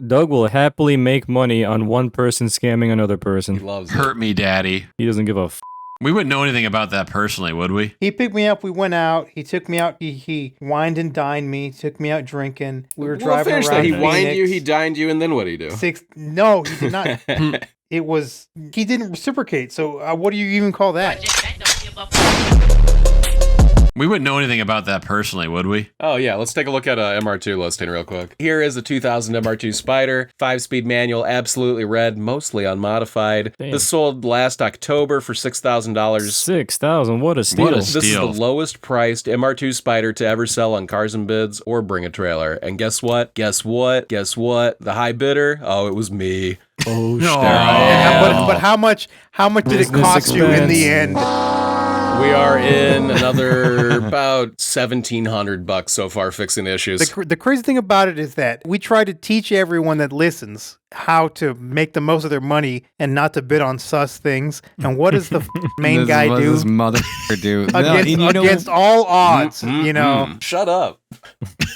Doug will happily make money on one person scamming another person. He loves Hurt me, daddy. He doesn't give a f. We wouldn't know anything about that personally, would we? He picked me up. We went out. He took me out. He wined and dined me. Took me out drinking. We were driving around. That. He Phoenix. wined you, he dined you, and then what'd he do? No, he did not. He didn't reciprocate. So what do you even call that? We wouldn't know anything about that personally, would we? Oh, yeah. Let's take a look at a MR2 listing real quick. Here is a 2000 MR2 Spider, 5-speed manual, absolutely red, mostly unmodified. Damn. This sold last October for $6,000. $6,000, what a steal. What a This is the steal. lowest priced MR2 Spider to ever sell on Cars and Bids or Bring a Trailer. And guess what? Guess what? Guess what? The high bidder? Oh, it was me. Oh, No. But how much did it cost you in the end? We are in another about $1,700 so far fixing issues. The crazy thing about it is that we try to teach everyone that listens how to make the most of their money and not to bid on sus things. And what does the main guy do? This motherfucker do? Against all odds, you know. Shut up.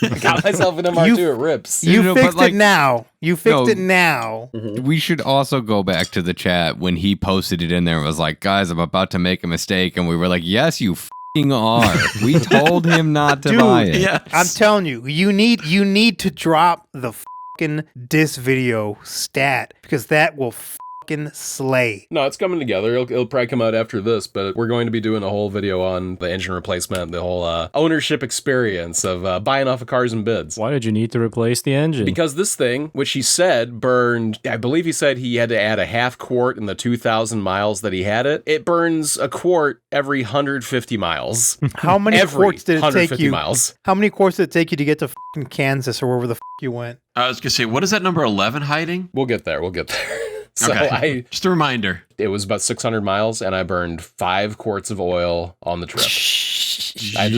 I got myself an MR2, it rips. You fixed it now. You fixed it now. We should also go back to the chat when he posted it in there and was like, guys, I'm about to make a mistake. And we were like, yes, you f***ing are. We told him not to buy it. Yes. I'm telling you, you need to drop the fucking diss video stat because that will fucking slay. No, it's coming together. It'll probably come out after this, but we're going to be doing a whole video on the engine replacement, the whole ownership experience of buying off of Cars and Bids. Why did you need to replace the engine? Because this thing, which he said burned, I believe he said he had to add a half quart in the 2,000 miles that he had it. It burns a quart every 150 miles. How many quarts did it take you? Miles. How many quarts did it take you to get to fucking Kansas or wherever the you went? I was going to say, what is that number 11 hiding? We'll get there. So Okay. Just a reminder. It was about 600 miles, and I burned 5 quarts of oil on the trip. I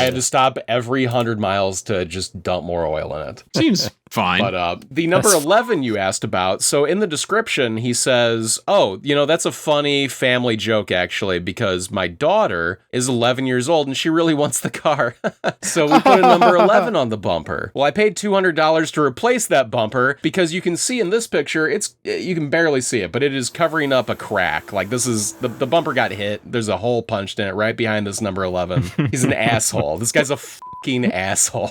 had to stop every 100 miles to just dump more oil in it. Seems fine. But the number 11 you asked about, so in the description, he says, oh, that's a funny family joke, actually, because my daughter is 11 years old, and she really wants the car. So we put a number 11 on the bumper. Well, I paid $200 to replace that bumper, because you can see in this picture, you can barely see it, but it is covering up a crack. Like, this is, the bumper got hit. There's a hole punched in it right behind this number 11. He's an asshole. This guy's a fucking asshole.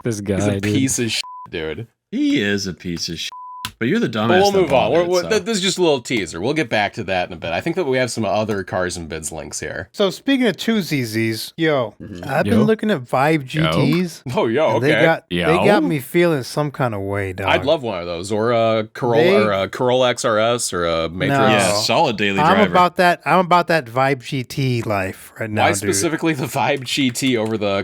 This guy, He's a piece of shit, dude. He is a piece of shit. But you're the dumbass. But we'll that move on. bought it, so. This is just a little teaser. We'll get back to that in a bit. I think that we have some other Cars and Bids links here. So speaking of 2ZZs, I've been looking at Vibe GTs. Oh, yo, okay. They got me feeling some kind of way, dog. I'd love one of those, or a Corolla, XRS, or a Matrix. No. Yeah, solid daily driver. I'm about that Vibe GT life right now. Why dude. specifically the Vibe GT over the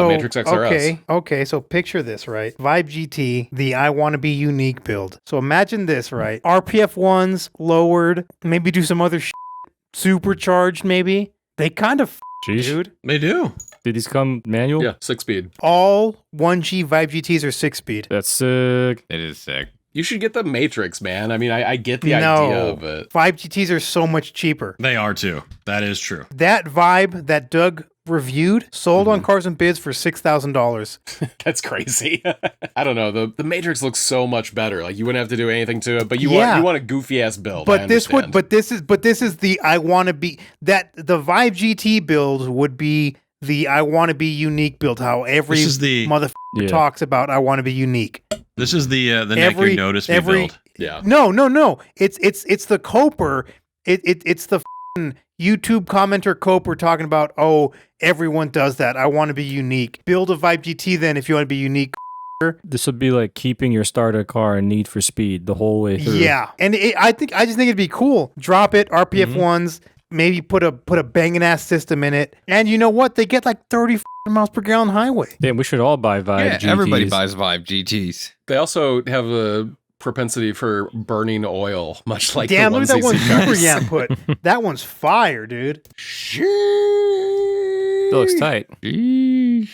Matrix XRS? Okay. So picture this, right? Vibe GT, the I want to be unique build. So imagine this, right? RPF ones lowered, maybe do some other supercharged, maybe. They kind of dude. They do. Did these come manual? Yeah, 6-speed. All 1G Vibe GTs are 6-speed. That's sick. It is sick. You should get the Matrix, man. I mean, I get the idea of it. Vibe GTs are so much cheaper. They are too. That is true. That Vibe that Doug reviewed sold on Cars and Bids for $6,000. That's crazy. I don't know. The Matrix looks so much better. Like, you wouldn't have to do anything to it, but you want a goofy ass build. But this is the I want to be that the Vibe GT build would be the I want to be unique build. How every motherfucker talks about I want to be unique. This is the Nick You Notice Me build. Yeah. No. It's the Coper. It's the YouTube commenter Coper talking about, oh, everyone does that. I want to be unique. Build a Vibe GT then if you want to be unique. This would be like keeping your starter car in Need for Speed the whole way through. Yeah, and I just think it'd be cool. Drop it, RPF ones. Maybe put a banging ass system in it. And you know what? They get like 30 miles per gallon highway. Damn, we should all buy Vibe GTs. Everybody buys Vibe GTs. They also have a propensity for burning oil, much like damn, the look at that one cars. Super Yam put. That one's fire, dude. That looks tight. I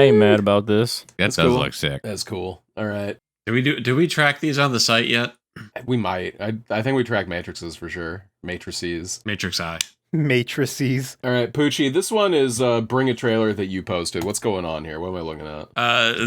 ain't mad about this. That does look sick. That's cool. All right. Do we track these on the site yet? We might. I think we track matrices for sure. Matrices. Matrix Eye. Matrices. All right, Poochie, this one is Bring a Trailer that you posted. What's going on here? What am I looking at?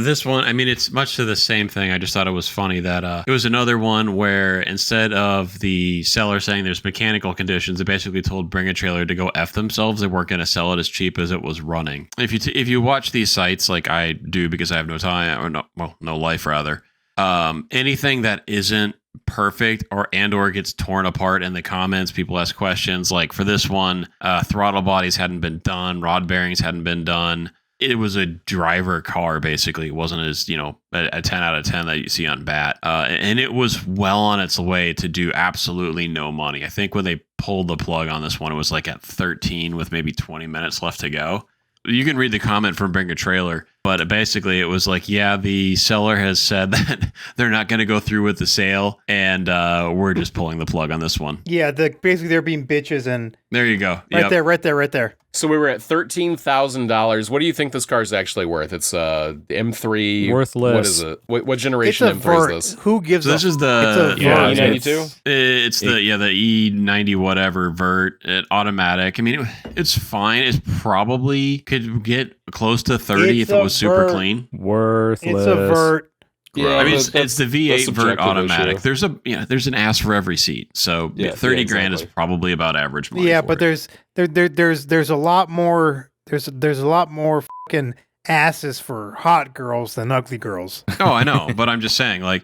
This one, I mean, it's much to the same thing. I just thought it was funny that it was another one where instead of the seller saying there's mechanical conditions, they basically told Bring a Trailer to go F themselves. They weren't going to sell it as cheap as it was running. If you watch these sites like I do because I have no time, or no life rather, anything that isn't perfect or gets torn apart in the comments, people ask questions. Like for this one, throttle bodies hadn't been done, rod bearings hadn't been done. It was a driver car, basically. It wasn't as, a 10 out of 10 that you see on BAT. And it was well on its way to do absolutely no money. I think when they pulled the plug on this one, it was like at 13 with maybe 20 minutes left to go. You can read the comment from Bring a Trailer, but basically it was like, yeah, the seller has said that they're not going to go through with the sale, and we're just pulling the plug on this one. Yeah, basically they're being bitches, and there you go. Right there. So we were at $13,000. What do you think this car is actually worth? It's the M3. Worthless. What is it? What generation it's a M3 vert. is this? Who gives This is the E92? It's the E90 whatever vert, automatic. I mean, it's fine. It's probably could get close to 30 if it was super clean. Worthless. It's a vert. Yeah, I mean, it's the V8 vert automatic. Issue. There's an ass for every seat. So 30 grand is probably about average money. Yeah, but there's a lot more there's a lot more fucking asses for hot girls than ugly girls. Oh, I know, but I'm just saying, like,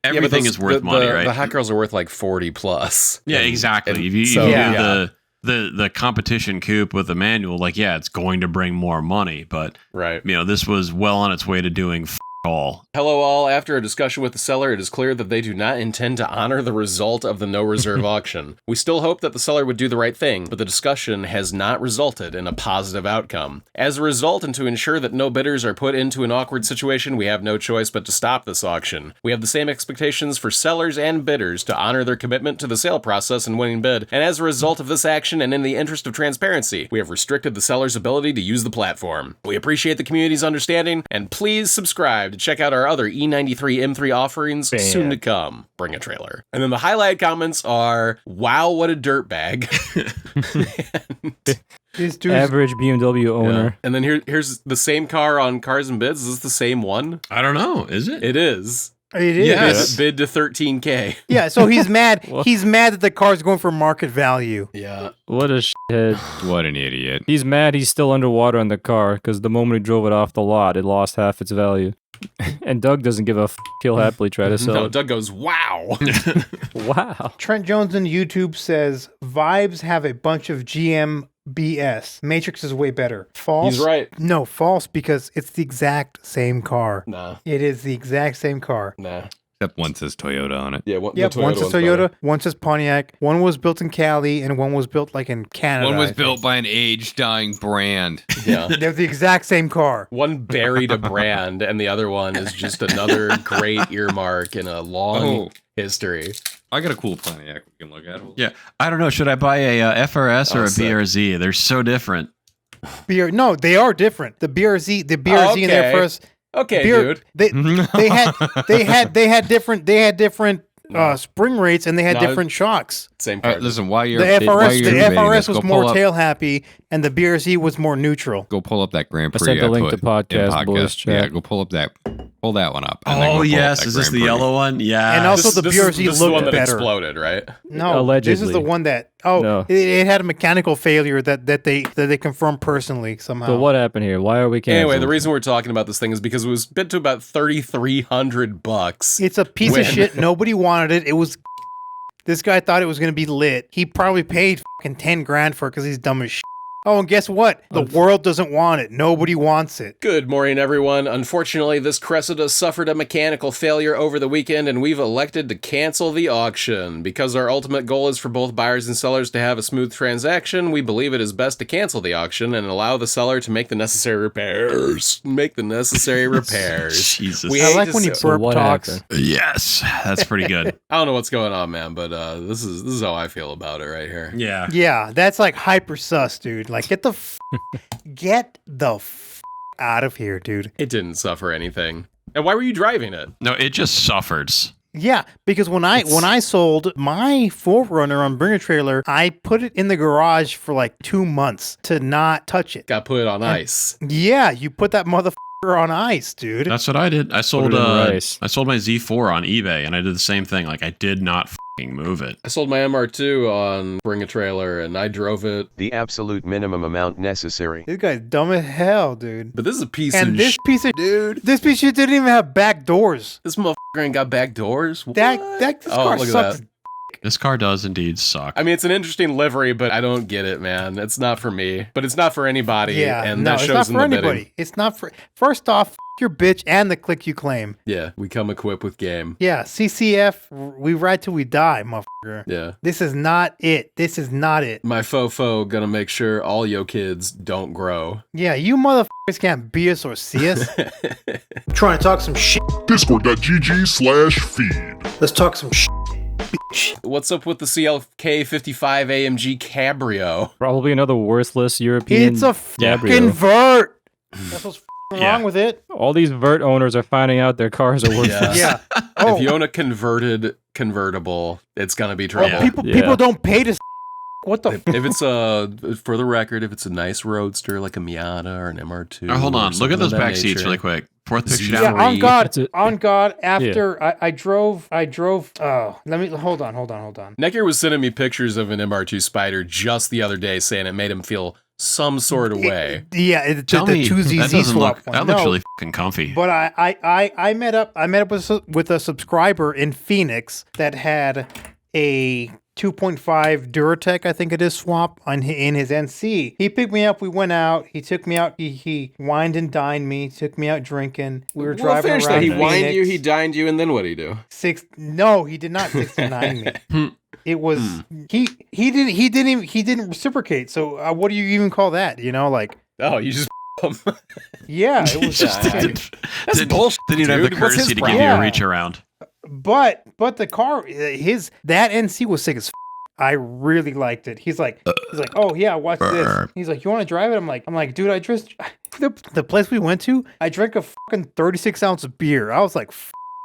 everything is worth money, right? The hot girls are worth like 40 plus. Yeah, exactly. If you do the competition coupe with the manual, like, yeah, it's going to bring more money, but right. This was well on its way to doing all. Hello all. After a discussion with the seller, it is clear that they do not intend to honor the result of the no reserve auction. We still hope that the seller would do the right thing, but the discussion has not resulted in a positive outcome. As a result, and to ensure that no bidders are put into an awkward situation, we have no choice but to stop this auction. We have the same expectations for sellers and bidders to honor their commitment to the sale process and winning bid, and as a result of this action and in the interest of transparency, we have restricted the seller's ability to use the platform. We appreciate the community's understanding, and please subscribe to check out our other E93 M3 offerings soon to come. Bring a Trailer. And then the highlight comments are, wow, what a dirtbag. Average BMW owner. Yeah. And then here's the same car on Cars and Bids. Is this the same one? I don't know. Is it? It is. It is. Yes. Bid to 13K. Yeah, so he's mad. He's mad that the car's going for market value. Yeah. What a shithead. What an idiot. He's mad he's still underwater on the car because the moment he drove it off the lot, it lost half its value. And Doug doesn't give a f***. He'll happily try to sell No, it. Doug goes, wow. Wow. Trent Jones on YouTube says, Vibes have a bunch of GM BS. Matrix is way better. False? He's right. No, false, because it's the exact same car. Nah. It is the exact same car. Nah. Except one says Toyota on it. Yeah, Yep, one says Toyota, one says Pontiac, one was built in Cali, and one was built like in Canada. One was built by an age-dying brand. Yeah. They're the exact same car. One buried a brand, and the other one is just another great earmark in a long history. I got a cool Pontiac we can look at. Yeah. I don't know. Should I buy a FRS or a sick. BRZ? They're so different. No, they are different. The BRZ and their first. Okay, dude. They had different spring rates, and they had different shocks. Same car. Listen, while you're The FRS was more tail. tail happy, and the BRZ was more neutral. Go pull up that Grand I Prix. sent the link to put in podcast boys chat. Yeah, go pull up that. Pull that one up. and then go Oh, pull up yes. that Is this Grand the Prix. yellow one? Yeah. And also the this BRZ is the one looked that better. exploded, right? No, Allegedly. this is the one that. Oh, No. it had a mechanical failure that they confirmed personally somehow. So what happened here? Why are we canceling? Anyway, the reason we're talking about this thing is because it was bid to about $3,300. It's a piece of shit. Nobody wanted it. It was. This guy thought it was going to be lit. He probably paid fucking 10 grand for it because he's dumb as shit. Oh, and guess what? The world doesn't want it. Nobody wants it. Good morning, everyone. Unfortunately, this Cressida suffered a mechanical failure over the weekend, and we've elected to cancel the auction. Because our ultimate goal is for both buyers and sellers to have a smooth transaction, we believe it is best to cancel the auction and allow the seller to make the necessary repairs. Jesus. I like when he burp what talks. happened? Yes. That's pretty good. I don't know what's going on, man, but this is how I feel about it right here. Yeah. Yeah, that's like hyper sus, dude. Like, get the out of here, dude. It didn't suffer anything. And why were you driving it? No, it just suffers. Yeah, because when I sold my 4Runner on Bring a Trailer, I put it in the garage for like 2 months to not touch it. Got put on ice. Yeah, you put that motherfucker on ice, dude. That's what I did. I sold it in rice. I sold my Z4 on eBay, and I did the same thing. Like, I did not fucking move it. I sold my MR2 on Bring a Trailer, and I drove it. The absolute minimum amount necessary. This guy's dumb as hell, dude. But this is a piece And of this piece of dude. this piece of shit didn't even have back doors. This motherfucker ain't got back doors. What? This car look at sucks. that. This car does indeed suck. I mean, it's an interesting livery, but I don't get it, man. It's not for me. But it's not for anybody. Yeah, and no, that it's shows not in for the anybody. bidding. It's not for. First off, your bitch and the click you claim. Yeah, we come equipped with game. Yeah, CCF. We ride till we die, motherfucker. Yeah. This is not it. This is not it. My fofo gonna make sure all yo kids don't grow. Yeah, you motherfuckers can't be us or see us. Trying to talk some shit. Discord.gg/feed. Let's talk some shit, bitch. What's up with the CLK 55 AMG Cabrio? Probably another worthless European It's a Cabrio. fucking vert. That's what's wrong with it. All these vert owners are finding out their cars are worthless. Yeah. Yeah. Oh, If you own a converted convertible, it's gonna be trouble. Yeah. people don't pay to. What the? If it's for the record, if it's a nice roadster like a Miata or an MR2. Oh, hold on. Look at those back seats nature. really quick. Fourth picture Yeah, down. Yeah, on God, That's it. on God. After I drove. Oh, let me hold on. Necker was sending me pictures of an MR2 Spider just the other day, saying it made him feel some sort of way. Yeah, the Tell me, 2ZZ that doesn't swap look. one. That looks No, really fucking comfy. But I met up with a subscriber in Phoenix that had a 2.5 Duratec, I think it is, swap in his NC. He picked me up. We went out. He took me out. He wined and dined me. Took me out drinking. We were driving around. He Phoenix. wined you, he dined you, and then what did he do? No, he did not 69 me. It was he didn't reciprocate. So what do you even call that? You know, like Oh, you just yeah, it was Just just. That's bullshit. Didn't even have the dude. What's his courtesy to give you problem? a reach around. But the car, that NC was sick as f. I really liked it. He's like, oh yeah, watch this. He's like, you want to drive it? I'm like, dude, I just the place we went to, I drank a fucking 36 ounce of beer. I was like,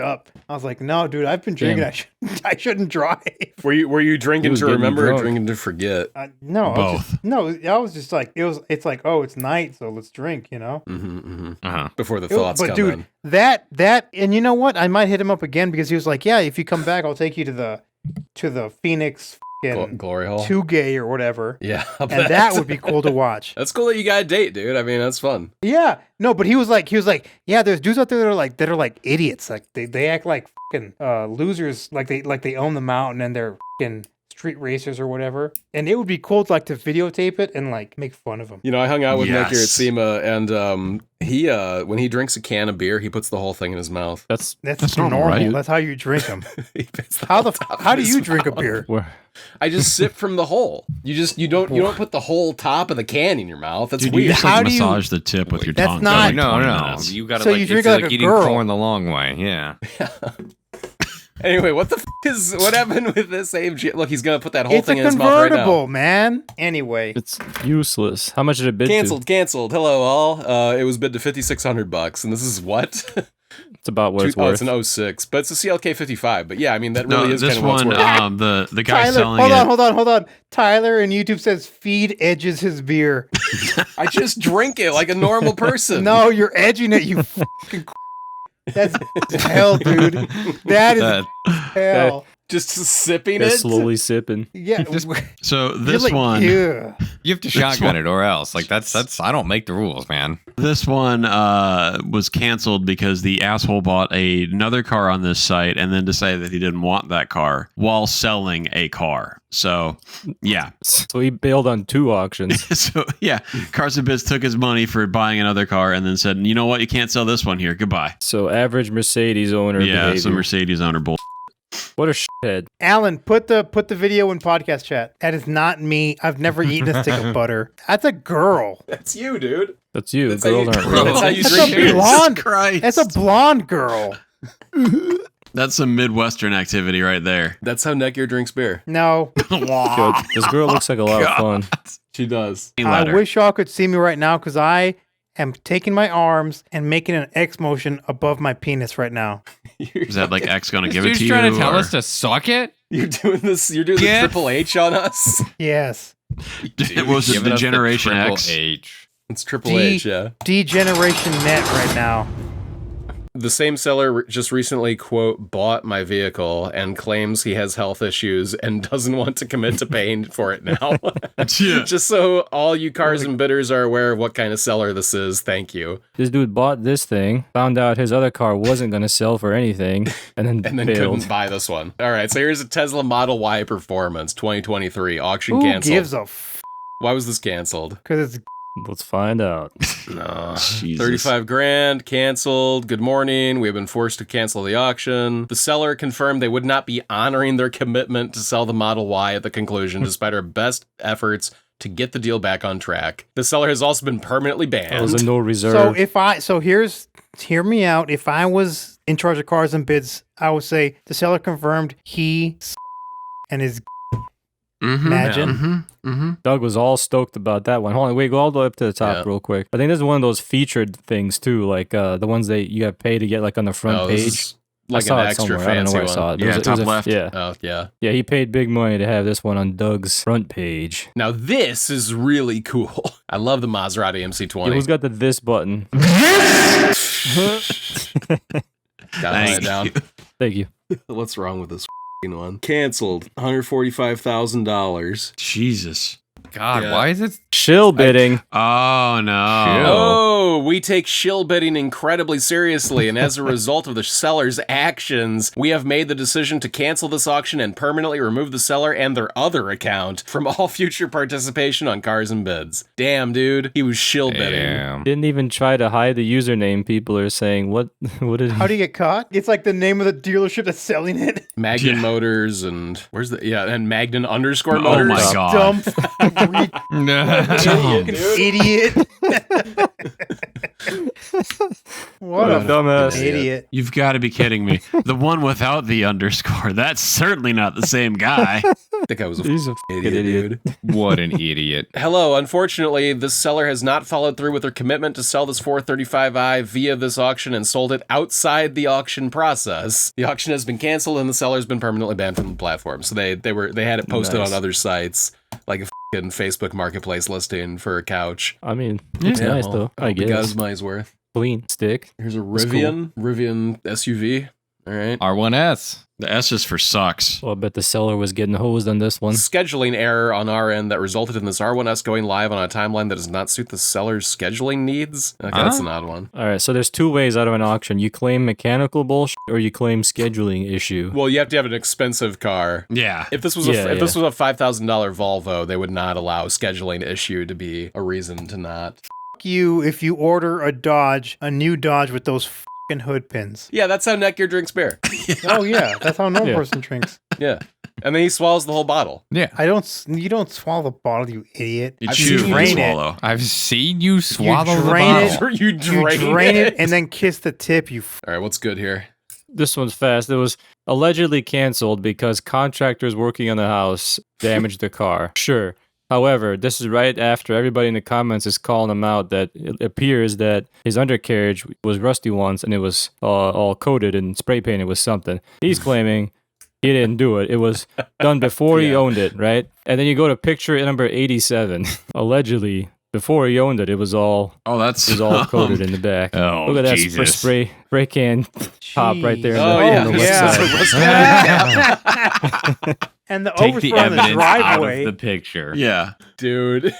up. I was like, no, dude, I've been drinking. Damn. I shouldn't drive. Were you drinking was to getting remember or drunk. drinking to forget? No, Both. I was just like, it's like, oh, it's night, so let's drink, you know. Uh-huh. Before the thoughts But come dude, in. that, and you know what? I might hit him up again because he was like, yeah, if you come back, I'll take you to the Phoenix Glory hole. 2Gay or whatever. Yeah, And that would be cool to watch. That's cool that you got a date, dude. I mean, that's fun. Yeah, no, but he was like, yeah, there's dudes out there that are like idiots, like they act like fucking losers, like they own the mountain and they're fucking street racers or whatever. And it would be cool to like to videotape it and like make fun of them. You know, I hung out with Nick here at Yes. SEMA, and he when he drinks a can of beer, he puts the whole thing in his mouth. That's That's normal, normal. right? That's how you drink them. He puts the How whole top how in do his you drink a mouth. beer? where I just sip from the hole. You don't put the whole top of the can in your mouth. That's Dude, you weird. just How like do you- massage the tip with your That's tongue. not- for, like, 20 No, minutes. you gotta So like you drink it's like like a eating girl. corn the long way. Yeah. Anyway, what happened with this AMG? Look, he's gonna put that whole It's thing a in his mouth right now. convertible, man. Anyway, it's useless. How much did it bid Canceled. Hello, all. It was bid to $5,600, and this is what? to? It's about what it's Oh, worth. it's an 06, but it's a CLK 55. But yeah, I mean that No, really is this kind of what's one, worth. the guy Tyler, selling hold it. hold on. Tyler in YouTube says feed edges his beer. I just drink it like a normal person. No, you're edging it, you fucking. That's hell, dude. That is hell. Just sipping They're it. slowly sipping. Yeah. So you're this like, one, yeah. You have to shotgun it or else. Like that's I don't make the rules, man. this one was canceled because the asshole bought another car on this site and then decided that he didn't want that car while selling a car. So yeah, So he bailed on 2 auctions. so yeah, Carson Biz took his money for buying another car and then said, you know what, you can't sell this one here. Goodbye. So average Mercedes owner Yeah, behavior. some Mercedes owner bull. What a shithead. Alan, put the video in podcast chat. That is not me. I've never eaten a stick of butter. That's a girl. That's you, dude. That's you. That's how Girls you- aren't real. That's how you That's drink a beer. blonde. Christ. That's a blonde girl. That's some Midwestern activity right there. That's how Necker drinks beer. No. Yo, this girl looks like a lot of fun. She does. I wish y'all could see me right now because I am taking my arms and making an X motion above my penis right now. Is that like X gonna give it Dude's to you? trying to tell or- us to suck it? You're doing this. You're doing Get- the Triple H on us. Yes. was it Giving the us Generation Triple X? H. It's Triple H, yeah. D-Generation Net right now. The same seller just recently, quote, bought my vehicle and claims he has health issues and doesn't want to commit to paying for it now. Yeah. Just so all you cars and bidders are aware of what kind of seller this is, thank you. This dude bought this thing, found out his other car wasn't going to sell for anything, and then And then bailed. couldn't buy this one. All right, so here's a Tesla Model Y Performance 2023 auction Who canceled. gives a Why was this canceled? Because it's Let's find out. No. Jesus. 35 grand, canceled. Good morning. We have been forced to cancel the auction. The seller confirmed they would not be honoring their commitment to sell the Model Y at the conclusion, despite our best efforts to get the deal back on track. The seller has also been permanently That banned. was a no reserve. hear me out. If I was in charge of cars and bids, I would say the seller confirmed he and his Mm-hmm. Imagine. Doug was all stoked about that one. Hold on, wait, go all the way up to the top Yeah. real quick. I think this is one of those featured things too, like the ones that you got paid to get like on the front Oh, this page. is like I saw an it extra somewhere. I don't know fancy where I one. saw it. Yeah, top left. Yeah. Oh, yeah. Yeah, he paid big money to have this one on Doug's front page. Now, this is really cool. I love the Maserati Yeah, MC20. who's got the this button? Gotta lay it down. Thank you. What's wrong with this one? Canceled. $145,000. Jesus. God, Yeah. why is it? Shill bidding. Oh no. Chill. Oh, we take shill bidding incredibly seriously, and as a result of the seller's actions, we have made the decision to cancel this auction and permanently remove the seller and their other account from all future participation on cars and bids. Damn, dude, he was shill bidding. Damn. Didn't even try to hide the username. People are saying, what did How do you get caught? It's like the name of the dealership that's selling it. Magnan Yeah. Motors and and Magnan _ Oh Motors. my God. Dumb Dumb. idiot. What a dumbass. idiot. You've got to be kidding me. The one without the underscore. That's certainly not the same guy. I think I was a He's a idiot, idiot. dude. What an idiot. Hello, unfortunately, this seller has not followed through with their commitment to sell this 435i via this auction and sold it outside the auction process. The auction has been canceled and the seller has been permanently banned from the platform. So they had it posted Nice. on other sites, like a f***ing Facebook Marketplace listing for a couch. I mean, it's nice well, though. I hope he got guess. his money's worth. Clean stick. Here's a That's Rivian SUV. All right. R1S. The S is for sucks. Well, I bet the seller was getting hosed on this one. Scheduling error on our end that resulted in this R1S going live on a timeline that does not suit the seller's scheduling needs. Okay, that's an odd one. All right, so there's two ways out of an auction. You claim mechanical bullshit or you claim scheduling issue. Well, you have to have an expensive car. Yeah. If this was this was a $5,000 Volvo, they would not allow scheduling issue to be a reason to not. You, if you order a new Dodge with those fucking hood pins. Yeah, that's how Netgear drinks beer. Oh yeah, that's how a normal Yeah. person drinks. Yeah, and then he swallows the whole bottle. Yeah. You don't swallow the bottle, you idiot. You I've chew seen and drain it. swallow. I've seen you swallow the drain it. bottle. You You drain it and then kiss the tip. All right, what's good here? This one's fast. It was allegedly canceled because contractors working on the house damaged the car. Sure. However, this is right after everybody in the comments is calling him out that it appears that his undercarriage was rusty once and it was all coated and spray painted with something. He's claiming he didn't do it. It was done before he Yeah. owned it, right? And then you go to picture number 87. Allegedly, before he owned it, it was all That's coated in the back. Oh, Look at that Jesus. spray can top right there. Oh, on yeah. the This left is side. And the Take the overspray on the evidence out driveway. of the picture. Yeah. Dude.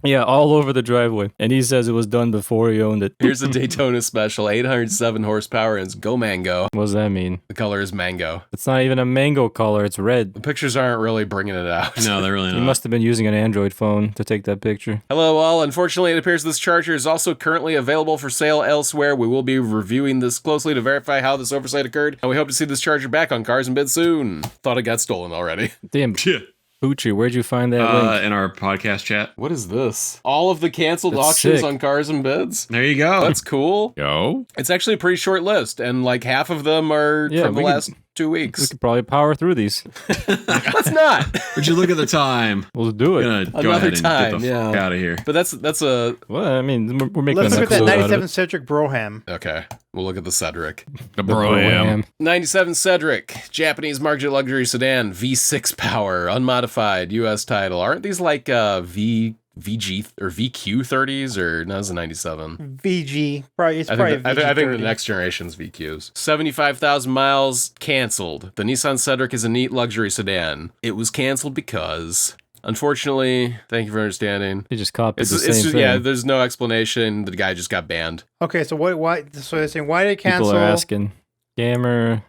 Yeah, all over the driveway. And he says it was done before he owned it. Here's a Daytona Special, 807 horsepower, and it's Go Mango. What does that mean? The color is mango. It's not even a mango color, it's red. The pictures aren't really bringing it out. No, they're really He not. must have been using an Android phone to take that picture. Hello all. Unfortunately, it appears this charger is also currently available for sale elsewhere. We will be reviewing this closely to verify how this oversight occurred, and we hope to see this charger back on Cars and Bids soon. Thought it got stolen already. Damn, Yeah. Poochie, where'd you find that link? In our podcast chat. What is this? All of the canceled That's auctions sick. on Cars and Bids? There you go. That's cool. Yo. It's actually a pretty short list, and like half of them are Yeah, from the we could- last 2 We weeks. could probably power through these. Let's not. Would you look at the time? We'll do I'm it. gonna go Another ahead and time, get the yeah. fuck out of here. But that's a Well, I mean, we're making Let's an look at that episode out of 97 it. Cedric Broham. okay. We'll look at the Cedric. The The Bro-Am. 97 Cedric, Japanese market luxury sedan, V6 power, unmodified, U.S. title. Aren't these like VG or VQ30s or no? It's a 97. VG. Probably, it's I probably think, a VG I think the 30. next generation's VQs. 75,000 miles canceled. The Nissan Cedric is a neat luxury sedan. It was canceled because, unfortunately, thank you for understanding. He just copied the It's same just, thing. yeah, there's no explanation. The guy just got banned. Okay, so why? So they're saying why did it People cancel? are asking. Scammer.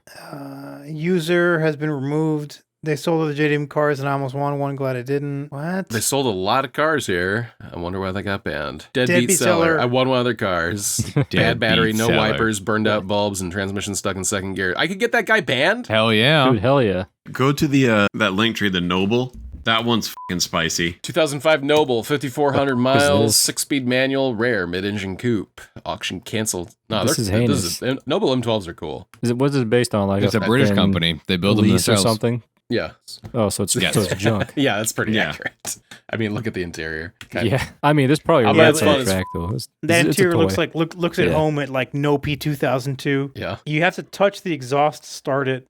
User has been removed. They sold the JDM cars and I almost won one. Glad I didn't. What? They sold a lot of cars here. I wonder why they got banned. Deadbeat Deadbeat seller. seller. I won one of their cars. Bad Deadbeat battery, no seller. wipers, burned out bulbs, and transmission stuck in second gear. I could get that guy banned? Hell yeah. Dude, hell yeah. Go to the that link tree, the Noble. That one's fucking spicy. 2005 Noble, 5,400 What is miles, this? 6-speed manual, rare, mid-engine coupe. Auction canceled. No, This is heinous. Noble M12s are cool. What's it based on? Like It's a British fucking company. They build them lease or themselves. something? Yeah. Oh, so it's, Yes. so it's junk. Yeah, that's pretty Yeah. accurate. I mean, look at the interior. Kind of- Yeah. I mean, there's probably I a bet rats it's on fun the as- track, though. It's The a interior looks toy. like looks at Yeah. home at like Nopi 2002. Yeah. You have to touch the exhaust to start it.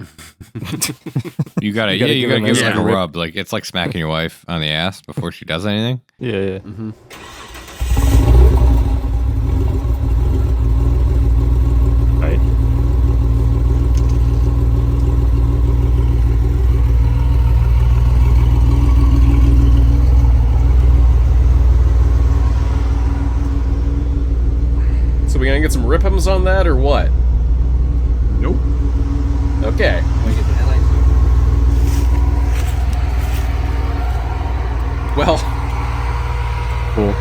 You gotta, You gotta you give gotta them give a it like a rip. rub. Like it's like smacking your wife on the ass before she does anything. Yeah, yeah. Mm-hmm. Right. So we gonna get some rip'ems on that or what? Nope. Okay. Well, Cool.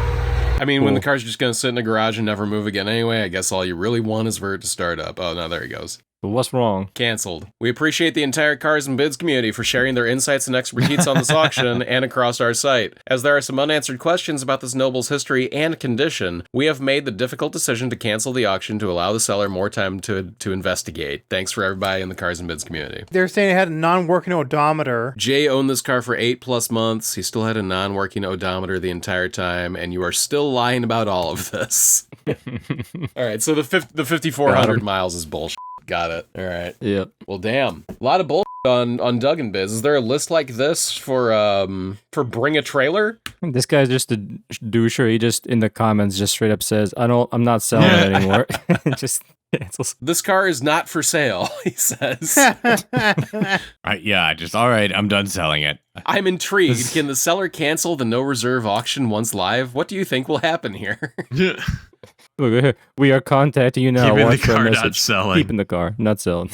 I mean, when the Cool. car's just gonna sit in the garage and never move again anyway, I guess all you really want is for it to start up. Oh, no, there he goes. But what's wrong? Canceled. We appreciate the entire Cars and Bids community for sharing their insights and expertise on this auction and across our site. As there are some unanswered questions about this noble's history and condition, we have made the difficult decision to cancel the auction to allow the seller more time to investigate. Thanks for everybody in the Cars and Bids community. They're saying it had a non-working odometer. Jay owned this car for 8+ months. He still had a non-working odometer the entire time, and you are still lying about all of this. All right, so the 5,400 miles is bullshit. Got it. All right. Yep. Well, damn. A lot of bullshit on Doug and Biz. Is there a list like this for Bring a Trailer? This guy's just a doucher. He just in the comments just straight up says, I'm not selling it anymore." Just cancels. This car is not for sale, he says. Yeah, just all right. I'm done selling it. I'm intrigued. Can the seller cancel the no reserve auction once live? What do you think will happen here? Look, we are contacting you now. Keeping the Watch our car, not message. selling. Keeping the car, not selling.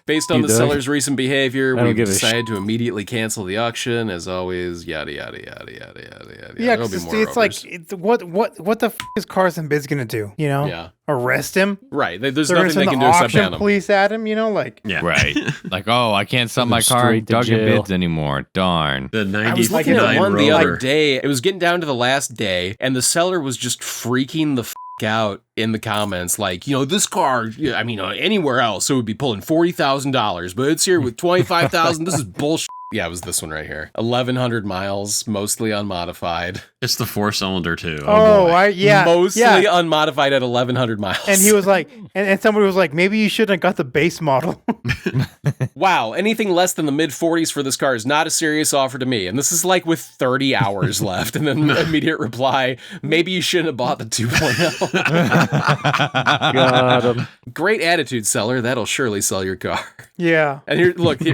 Based on You the Doug? seller's recent behavior, I don't we've give a decided to immediately cancel the auction. As always, yada yada yada yada yada yada. Yeah, There'll 'cause be more it's like overs. what the f is Cars and Bids gonna do? You know, Yeah. arrest him? Right. There's They're gonna nothing they send can the do except auction ban him. police at him. You know, like Yeah. Right. Like, oh, I can't sell Send my them car straight to Dodgy jail. Bids anymore. Darn. The I was looking 99 at one the rotor. other day. It was getting down to the last day, and the seller was just freaking the out in the comments, like, this car, I mean, anywhere else, it would be pulling $40,000, but it's here with $25,000. This is bullshit. Yeah, it was this one right here. 1,100 miles, mostly unmodified. It's the 4-cylinder too. oh, boy. Mostly yeah. unmodified at 1,100 miles. And he was like, and somebody was like, maybe you shouldn't have got the base model. wow, anything less than the mid 40s for this car is not a serious offer to me. And this is like with 30 hours left. And then immediate reply, maybe you shouldn't have bought the 2.0. Got him. Great attitude, seller. That'll surely sell your car. Yeah. And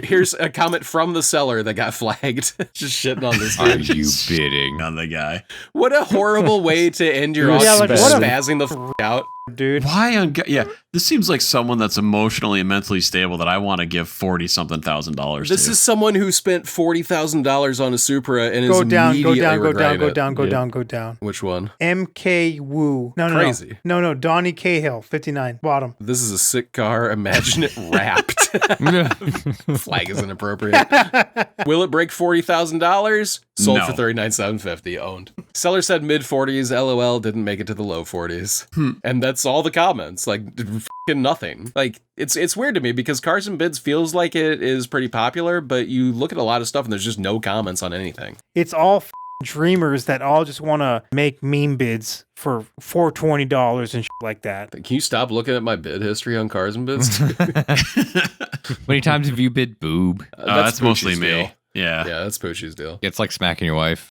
here's a comment from the seller that got flagged. Just shitting on this Are dude. you bidding? On the guy. What a horrible way to end your Yeah, auction, like, what a- spazzing the out. Dude. Why on? Yeah, this seems like someone that's emotionally and mentally stable that I want to give $40-something thousand to. This is someone who spent $40,000 on a Supra and Go is down, go immediately down, go down, regretting go it. down, go Yeah. down, go down. Which one? MK Woo. No, Crazy. No, Donnie Cahill, 59, bottom. This is a sick car. Imagine it wrapped. Flag is inappropriate. Will it break $40,000? Sold No. for $39,750. Owned. Seller said mid 40s. LOL. Didn't make it to the low 40s. And that's all the comments. Like fucking nothing. Like, it's weird to me because Cars and Bids feels like it is pretty popular, but you look at a lot of stuff and there's just no comments on anything. It's all dreamers that all just want to make meme bids for $420 and shit like that. Can you stop looking at my bid history on Cars and Bids? How many times have you bid boob? That's mostly Poochie's me. deal. Yeah. Yeah, that's Poochie's deal. It's like smacking your wife.